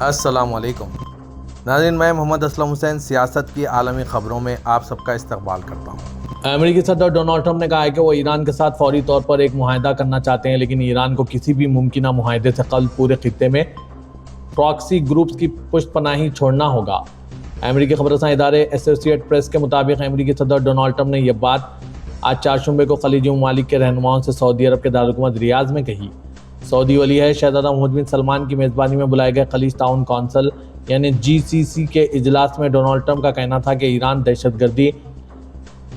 अस्सलाम वालेकुम नाज़रीन, मैं मोहम्मद असलम हुसैन सियासत की आलमी ख़बरों में आप सबका इस्तकबाल करता हूँ। अमेरिकी सदर डोनाल्ड ट्रंप ने कहा है कि वो ईरान के साथ फौरी तौर पर एक मुआहदा करना चाहते हैं, लेकिन ईरान को किसी भी मुमकिन मुआहदे से कल पूरे खित्ते में प्रॉक्सी ग्रुप्स की पुष्टपनाही छोड़ना होगा। अमेरिकी खबरसां इदारे एसोसिएटेड प्रेस के मुताबिक अमेरिकी सदर डोनाल्ड ट्रंप ने यह बात आज चारशंबे को खलीजी ममालिक के रहनुमाओं से सऊदी अरब के दारुल-हुकूमत रियाद में कही। सऊदी वली है शहजादा मोहम्मद बिन सलमान की मेज़बानी में बुलाए गए खलीज ताउन कौंसिल यानी GCC के इजलास में डोनाल्ड ट्रंप का कहना था कि ईरान दहशतगर्दी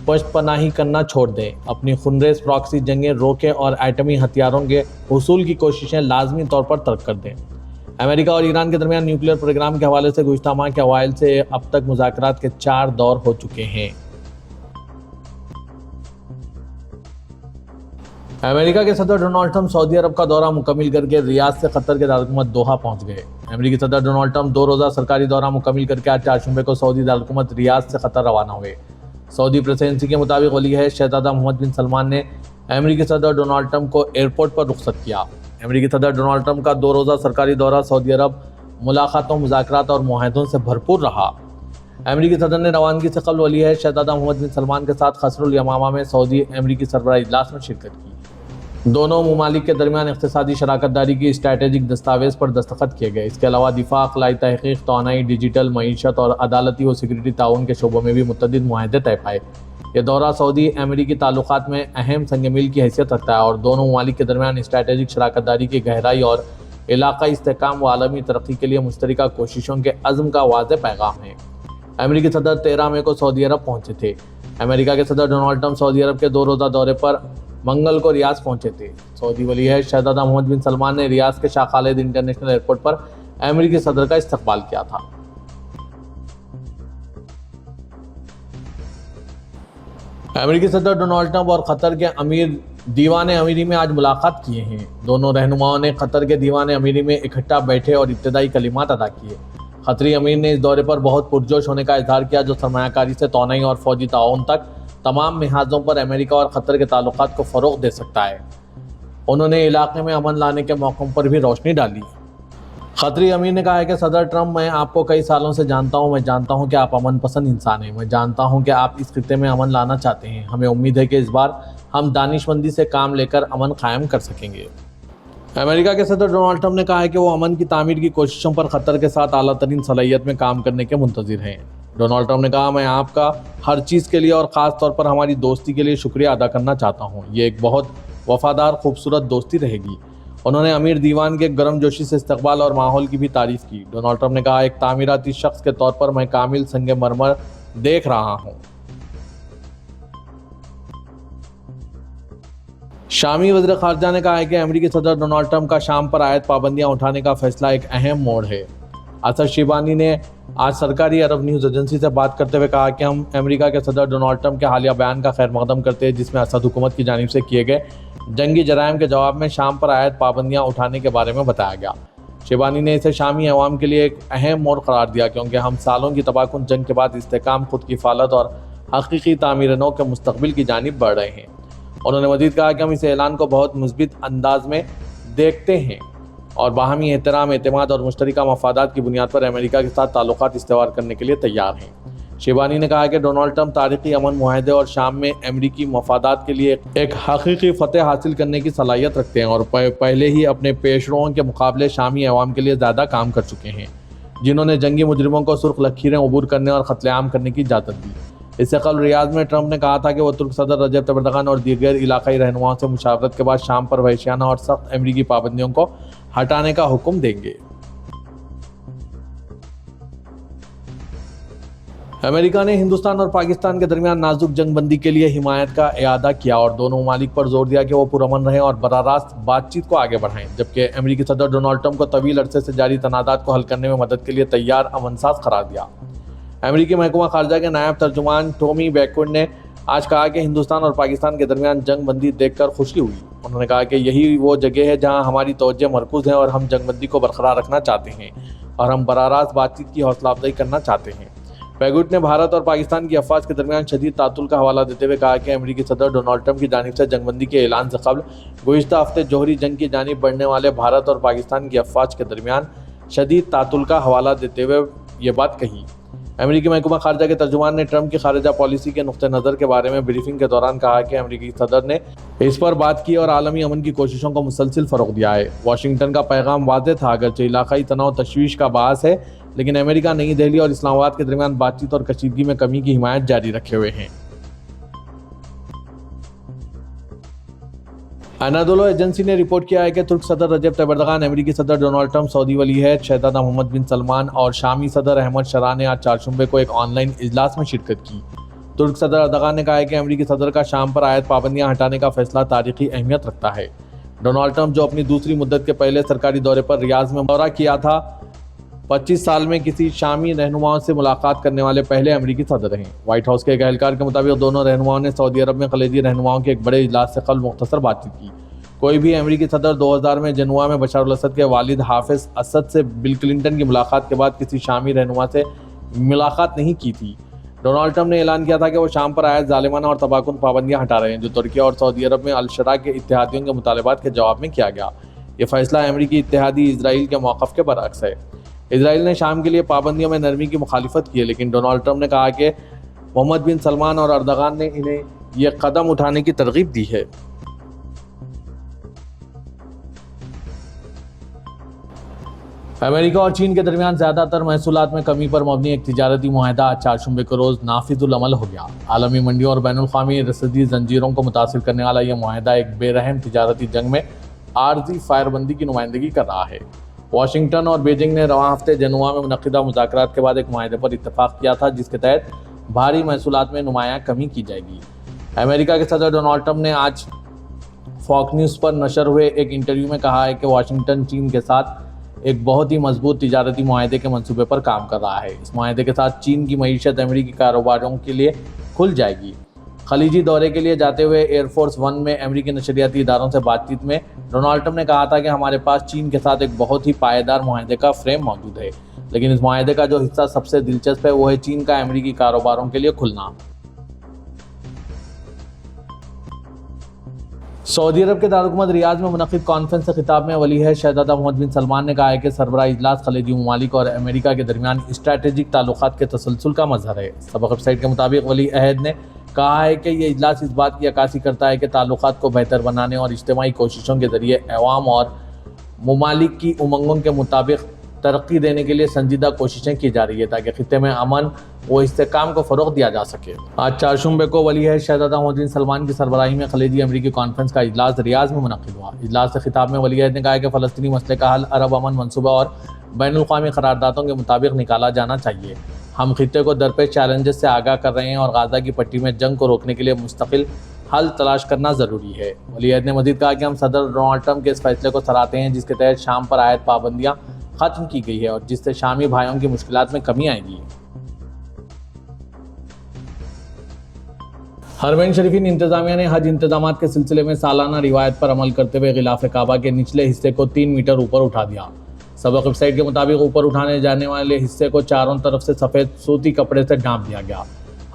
पशपनाही करना छोड़ दें, अपनी खुनरेज प्रॉक्सी जंगें रोकें और एटमी हथियारों के हुसूल की कोशिशें लाजमी तौर पर तर्क कर दें। अमेरिका और ईरान के दरमियान न्यूक्लियर प्रोग्राम के हवाले से गुज़िश्ता माह के अवाइल से अब तक मुज़ाकरात के 4 दौर हो चुके हैं। अमेरिका के सदर डोनाल्ड ट्रंप सऊदी अरब का दौरा मुकम्मिल करके रियाद से कतर के दारुल-हुकूमत दोहा पहुंच गए। अमेरिकी सदर डोनाल्ड ट्रंप 2 रोज़ा सरकारी दौरा मुकम्मिल करके आज चारशंबे को सऊदी दारुल-हुकूमत रियाद से कतर रवाना हुए। सऊदी प्रेसिडेंसी के मुताबिक वली है शहजादा मोहम्मद बिन सलमान ने अमेरिकी सदर डोनाल्ड ट्रंप को एयरपोर्ट पर रुखसत किया। अमेरिकी सदर डोनाल्ड ट्रंप का 2 रोज़ा सरकारी दौरा सऊदी अरब मुलाकातों, मुज़ाकरात और मुआहदों से भरपूर रहा। अमेरिकी सदर ने रवानगी से कबल वली है शहजादा मोहम्मद बिन सलमान के साथ खसरुल यमामा में सऊदी अमेरिकी सरबराह इजलास में शिरकत की। दोनों ममालिक के दरमियान इक़्तिसादी शराकत दारी की स्ट्रैटेजिक दस्तावेज़ पर दस्तखत किए गए। इसके अलावा दिफा, ख़लाई तहक़ीक़, तवानाई, डिजिटल, मईशत और अदालती व सिक्योरिटी ताउन के शोबों में भी मुतअद्दिद मुआहदे तय पाए। यह दौरा सऊदी अमेरिकी ताल्लुकात में अहम संग मील की हैसियत रखता है और दोनों ममालिक के दरमियान स्ट्रैटेजिक शराकत दारी की गहराई और इलाक़ाई इस्तेहकाम व आलमी तरक्की के लिए मुश्तरका कोशिशों के अज़्म का वाज़ेह पैगाम है। अमेरिकी सदर 13 मई को सऊदी अरब पहुँचे थे। अमेरिका के सदर डोनाल्ड ट्रंप सऊदी अरब के 2 रोज़ा दौरे पर मंगल को रियाद पहुंचे थे। सऊदी वली है शहजादा मोहम्मद बिन सलमान ने रियाद के शाह खालिद इंटरनेशनल एयरपोर्ट पर अमेरिकी सदर का इस्तकबाल किया था। अमेरिकी सदर डोनाल्ड ट्रंप और कतर के अमीर दीवान अमीरी में आज मुलाकात किए हैं। दोनों रहनुमाओं ने कतर के दीवान अमीरी में इकट्ठा बैठे और इब्तदाई कलिमात अदा किए। कतरी अमीर ने इस दौरे पर बहुत पुरजोश होने का इजहार किया, जो सरमायाकारी से तौनाई और फौजी ताउन तक तमाम लिहाजों पर अमेरिका और कतर के ताल्लुकात को फ़रोग़ दे सकता है। उन्होंने इलाके में अमन लाने के मौक़ों पर भी रोशनी डाली। कतरी अमीर ने कहा है कि सदर ट्रंप, मैं आपको कई सालों से जानता हूँ। मैं जानता हूँ कि आप अमन पसंद इंसान हैं। मैं जानता हूँ कि आप इस खित्ते में अमन लाना चाहते हैं। हमें उम्मीद है कि इस बार हम दानिशमंदी से काम लेकर अमन कायम कर सकेंगे। अमेरिका के सदर डोनाल्ड ट्रंप ने कहा है कि वो अमन की तामीर की कोशिशों पर कतर के साथ आला तरीन सलाहियत में काम करने के मुंतज़िर हैं। डोनाल्ड ट्रंप ने कहा, मैं आपका हर चीज़ के लिए और ख़ास तौर पर हमारी दोस्ती के लिए शुक्रिया अदा करना चाहता हूँ। ये एक बहुत वफादार, खूबसूरत दोस्ती रहेगी। उन्होंने अमीर दीवान के गर्मजोशी से इस्तकबाल और माहौल की भी तारीफ़ की। डोनाल्ड ट्रंप ने कहा, एक तामीराती शख्स के तौर पर मैं कामिल संगे मरमर देख रहा हूँ। शामी वज़ीर ख़ारजा ने कहा है कि अमेरिकी सदर डोनाल्ड ट्रंप का शाम पर आयत पाबंदियाँ उठाने का फैसला एक अहम मोड़ है। असद शिबानी ने आज सरकारी अरब न्यूज़ एजेंसी से बात करते हुए कहा कि हम अमेरिका के सदर डोनाल्ड ट्रंप के हालिया बयान का खैर मकदम करते हैं, जिसमें असद हुकूमत की जानिब से किए गए जंगी जराइम के जवाब में शाम पर आयत पाबंदियाँ उठाने के बारे में बताया गया। शिबानी ने इसे शामी अवाम के लिए एक अहम मोड़ करार दिया, क्योंकि हम सालों की तबाहकुन जंग के बाद इस्तेहकाम, खुद की फालत और हकीकी तामीर नौ के मुस्तकबिल की जानिब बढ़ रहे हैं। उन्होंने मज़ीद कहा कि हम इस ऐलान को बहुत मुस्बित अंदाज में देखते हैं और बाहमी एहतराम, एतमाद और मुश्तरका मफादात की बुनियाद पर अमेरिका के साथ ताल्लुकात इस्तेवार करने के लिए तैयार हैं। शिबानी ने कहा कि डोनाल्ड ट्रंप तारीखी अमन मुआहदे और शाम में अमेरिकी मफादात के लिए एक हकीकी फतेह हासिल करने की सलाहियत रखते हैं और पहले ही अपने पेशरों के मुकाबले शामी अवाम के लिए ज़्यादा काम कर चुके हैं, जिन्होंने जंगी मुजरिमों को सुर्ख लकीरें अबूर करने और कत्लेआम करने की इजाज़त दी। इससे कल रियाद में ट्रंप ने कहा था कि वो तुर्क सदर रजब तैयब एर्दोगान और दीगर इलाकाई रहनुमाओं से मुशावरत के बाद शाम पर वहशियाना और सख्त अमेरिकी पाबंदियों को हटाने का हुक्म देंगे। अमेरिका ने हिंदुस्तान और पाकिस्तान के दरमियान नाजुक जंगबंदी के लिए हिमायत का इआदा किया और दोनों ममालिक पर जोर दिया कि वो पुरअमन रहें और बराह रास्त बातचीत को आगे बढ़ाएं, जबकि अमेरिकी सदर डोनाल्ड ट्रंप को तवील अरसे से जारी तनाज़ात को हल करने में मदद के लिए तैयार अमनसाज करार दिया। अमेरिकी महकमा खारजा के नायब तर्जुमान टॉमी बैकवर्ड ने आज कहा कि हिंदुस्तान और पाकिस्तान के दरमियान जंगबंदी देखकर खुशी हुई। उन्होंने कहा कि यही वो जगह है जहां हमारी तवज्जो मरकूज़ है और हम जंगबंदी को बरकरार रखना चाहते हैं और हम बराह रास्त बातचीत की हौसला अफजाई करना चाहते हैं। बैगुट ने भारत और पाकिस्तान की अफवाज के दरमियान शदीद तातुल का हवाला देते हुए कहा कि अमेरिकी सदर डोनाल्ड ट्रंप की जानिब से जंगबंदी के ऐलान से कबल गुज़िश्ता हफ्ते जोहरी जंग की जानिब बढ़ने वाले भारत और पाकिस्तान की अफवाज के दरमियान शदीद तातुल का हवाला देते हुए ये बात कही। अमेरिकी महकमा खारजा के तर्जुमान ने ट्रंप की खारजा पॉलिसी के नुक्ते नज़र के बारे में ब्रीफिंग के दौरान कहा कि अमेरिकी सदर ने इस पर बात की और आलमी अमन की कोशिशों को मुसलसिल फ़रोग़ दिया है। वाशिंगटन का पैगाम वाज़ेह था, अगरचे इलाक़ाई तनाव तशवीश का बाअस है, लेकिन अमेरिका नई दिल्ली और इस्लामाबाद के दरमियान बातचीत और कशीदगी में कमी की हिमायत जारी रखे हुए हैं। अनादोलो एजेंसी ने रिपोर्ट किया है कि तुर्क सदर रजब तैयब एर्दोगान, अमेरिकी सदर डोनाल्ड ट्रंप, सऊदी वली अहद शहजादा मोहम्मद बिन सलमान और शामी सदर अहमद शरा ने आज चारशंबे को एक ऑनलाइन इजलास में शिरकत की। तुर्क सदर एर्दोगान ने कहा है कि अमेरिकी सदर का शाम पर आयत पाबंदियां हटाने का फैसला तारीखी अहमियत रखता है। डोनाल्ड ट्रंप, जो अपनी दूसरी मुद्दत के पहले सरकारी दौरे पर रियाज में दौरा किया था, 25 साल में किसी शामी रहनुमाओं से मुलाकात करने वाले पहले अमेरिकी सदर हैं। व्हाइट हाउस के एक एहलकार के मुताबिक दोनों रहनुमाओं ने सऊदी अरब में खलीजी रहनुमाओं के एक बड़े इजलास से कल मुख्तसर बातचीत की। कोई भी अमेरिकी सदर 2000 में जनुआ में बशर अल असद के वालिद हाफिज असद से बिल क्लिंटन की मुलाकात के बाद किसी शामी रहनुमा से मुलाकात नहीं की थी। डोनाल्ड ट्रंप ने ऐलान किया था कि वो शाम पर आयत जालिमाना और तबाकुन पाबंदियां हटा रहे हैं, जो तुर्की और सऊदी अरब में अल-शरा के इत्तेहादियों के मुतालबात के जवाब में किया गया। ये फैसला अमेरिकी इत्तेहादी इजराइल के मौक़िफ़ के बरअक्स है। इजराइल ने शाम के लिए पाबंदियों में नरमी की मुखालिफत की है, लेकिन डोनाल्ड ट्रंप ने कहा कि मोहम्मद बिन सलमान और एर्दोगान ने इन्हें यह कदम उठाने की तरगीब दी है। अमेरिका और चीन के दरमियान ज़्यादातर महसूलात में कमी पर मबनी एक तिजारती मुआहदा आज चारशंबे को रोज़ नाफिजुल अमल हो गया। आलमी मंडियों और बैनुल-अक़वामी रसदी जंजीरों को मुतासिर करने वाला यह मुआहदा एक बेरहम तिजारती जंग में आर्जी फायरबंदी की नुमाइंदगी कर रहा है। वाशिंगटन और बीजिंग ने रवां हफ्ते जनुआ में मुनक़िदा मुज़ाकरात के बाद एक मुआहदे पर इत्तफ़ाक़ किया था, जिसके तहत भारी महसूलात में नुमायाँ कमी की जाएगी। अमेरिका के सदर डोनाल्ड ट्रंप ने आज फॉक्स न्यूज़ पर नशर हुए एक इंटरव्यू में कहा है कि वाशिंगटन चीन के साथ एक बहुत ही मजबूत तिजारती मुआहदे के मंसूबे पर काम कर रहा है। इस मुआहदे के साथ चीन की मईशत अमेरिकी कारोबारों के लिए खुल जाएगी। खलीजी दौरे के लिए जाते हुए एयरफोर्स वन में अमेरिकी नशरियाती इदारों से बातचीत में डोनाल्ड ट्रंप ने कहा था कि हमारे पास चीन के साथ एक बहुत ही पायेदार मुआहदे का फ्रेम मौजूद है, लेकिन इस मुआहदे का जो हिस्सा सबसे दिलचस्प है वो है चीन का अमेरिकी कारोबारों के लिए खुलना। सऊदी अरब के दारुल रियाद में मुनक़िद कॉन्फ्रेंस से खिताब में वली अहद शहजादा मोहम्मद बिन सलमान ने कहा है कि सरबराह इजलास खलीजी ममालिक और अमेरिका के दरमियान स्ट्रैटेजिक ताल्लुकात के तसलसल का मजहर है। सबक वेबसाइट के मुताबिक वली अहद ने कहा है कि यह इजलास इस बात की अक्कासी करता है कि ताल्लुकात को बेहतर बनाने और इज्तिमाई कोशिशों के जरिए अवाम और ममालिक की उमंगों के मुताबिक तरक्की देने के लिए संजीदा कोशिशें की जा रही है, ताकि खित्ते में अमन व इस्तेहकाम को फ़रोग़ दिया जा सके। आज चारशंबे को वली अहद शहजादा मोहम्मद बिन सलमान की सरबराही में खलीजी अमरीकी कॉन्फ्रेंस का इजलास रियाद में मुनक़िद हुआ। इजलास से खिताब में वली अहद ने कहा कि फ़लस्तीनी मसले का हल अरब अमन मनसूबा और बैनुल-अक़वामी क़रारदादों के मुताबिक निकाला जाना चाहिए। हम खित्ते को दरपेश चैलेंजेस से आगाह कर रहे हैं और गाज़ा की पट्टी में जंग को रोकने के लिए मुस्तकिल हल तलाश करना ज़रूरी है। वली अहद ने मज़ीद कहा कि हम सदर डोनाल्ड ट्रंप के इस फैसले को सराहते हैं, जिसके तहत शाम पर आयत पाबंदियाँ ख़त्म की गई है और जिससे शामी भाइयों की मुश्किलात में कमी आएगी। हरमैन शरीफीन इंतज़ामिया ने हज इंतजामात के सिलसिले में सालाना रिवायत पर अमल करते हुए गिलाफ काबा के निचले हिस्से को 3 मीटर ऊपर उठा दिया। सबक वेबसाइट के मुताबिक ऊपर उठाने जाने वाले हिस्से को चारों तरफ से सफ़ेद सूती कपड़े से ढांप दिया गया।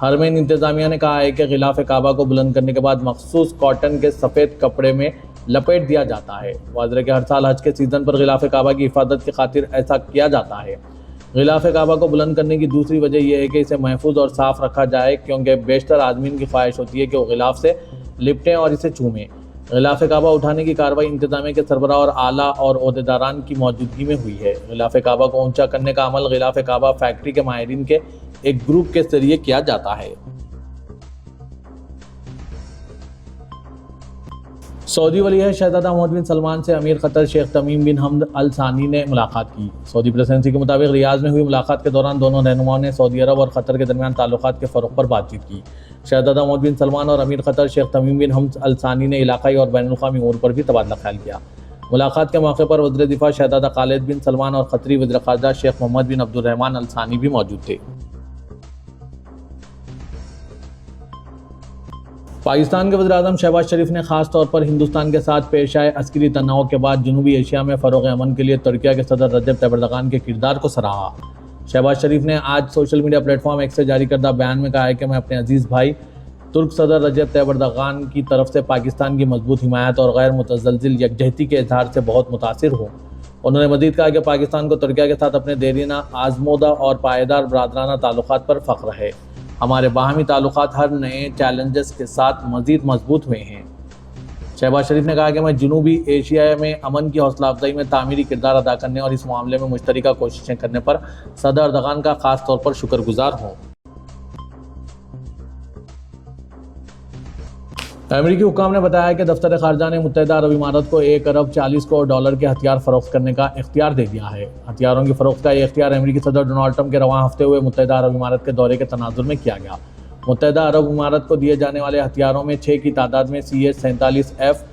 हरमैन इंतज़ामिया ने कहा है कि गिलाफ काबा को बुलंद करने के बाद मखसूस कॉटन के सफ़ेद कपड़े में लपेट दिया जाता है। वाज़ेह कि हर साल हज के सीज़न पर गिलाफ काबा की हिफाजत की खातिर ऐसा किया जाता है। गिलाफ काबा को बुलंद करने की दूसरी वजह यह है कि इसे महफूज और साफ़ रखा जाए, क्योंकि बेशतर आदमीन की ख्वाहिश होती है कि वो गिलाफ से लिपटें और इसे चूमें। गिलाफ काबा उठाने की कार्रवाई इंतजामिया के सरबराह और आला और ओहदेदारान की मौजूदगी में हुई है। गिलाफ काबा को ऊंचा करने का अमल गिलाफ काबा फैक्ट्री के माहिरीन के एक ग्रुप के जरिए किया जाता है। सऊदी वली अहद शहजादा मोहम्मद बिन सलमान से अमीर क़तर शेख तमीम बिन हमद अल सानी ने मुलाकात की। सऊदी प्रेसिडेंसी के मुताबिक रियाद में हुई मुलाकात के दौरान दोनों रहनुमाओं ने सऊदी अरब और क़तर के दरमियान ताल्लुकात के फ़रोग़ पर बातचीत की। शहजादा मोहम्मद बिन सलमान और अमीर क़तर शेख तमीम बिन हमद अल सानी ने इलाक़ाई और बैनुल-अक़वामी अमूर पर भी तबादला ख्याल किया। मुलाकात के मौके पर वज़ीर दिफ़ा शहजादा खालिद बिन सलमान और क़तरी वज़ीर ख़ारजा शेख मोहम्मद बिन अब्दुर्रहमान अल सानी भी मौजूद थे। पाकिस्तान के वज़ीर-ए-आज़म शहबाज शरीफ ने ख़ास तौर पर हिंदुस्तान के साथ पेश आए अस्करी तनाव के बाद जनूबी एशिया में फ़रोग़ अमन के लिए तुर्की के सदर रजब तैयब एर्दोगान के किरदार को सराहा। शहबाज शरीफ ने आज सोशल मीडिया प्लेटफॉर्म एक्स से जारी करदा बयान में कहा है कि मैं अपने अजीज़ भाई तुर्क सदर रजब तैयब एर्दोगान की तरफ से पाकिस्तान की मजबूत हिमायत और गैर मुतज़लज़िल यकजहती के इजहार से बहुत मुतासिर हूँ। انہوں نے مزید کہا کہ پاکستان کو ترکیہ کے ساتھ اپنے دیرینہ آزمودہ اور پائیدار برادرانہ تعلقات پر فخر ہے۔ ہمارے باہمی تعلقات ہر نئے چیلنجز کے ساتھ مزید مضبوط ہوئے ہیں۔ شہباز شریف نے کہا کہ میں جنوبی ایشیا میں امن کی حوصلہ افزائی میں تعمیری کردار ادا کرنے اور اس معاملے میں مشترکہ کوششیں کرنے پر صدر اردغان کا خاص طور پر شکر گزار ہوں۔ امریکی حکام نے بتایا کہ دفتر خارجہ نے متحدہ عرب امارات کو $1 ارب 40 کروڑ کے ہتھیار فروخت کرنے کا اختیار دے دیا ہے۔ ہتھیاروں کی فروخت کا یہ اختیار امریکی صدر ڈونلڈ ٹرمپ کے رواں ہفتے ہوئے متحدہ عرب امارات کے دورے کے تناظر میں کیا گیا۔ متحدہ عرب امارات کو دیے جانے والے ہتھیاروں میں 6 کی تعداد میں CH-47F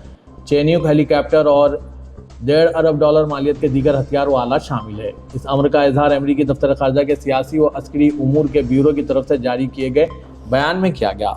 چینیوک ہیلی کاپٹر اور $1.5 ارب مالیت کے دیگر ہتھیار و آلات شامل ہے۔ اس امر کا اظہار امریکی دفتر خارجہ کے سیاسی و عسکری امور کے بیورو کی طرف سے جاری کیے گئے بیان میں کیا گیا۔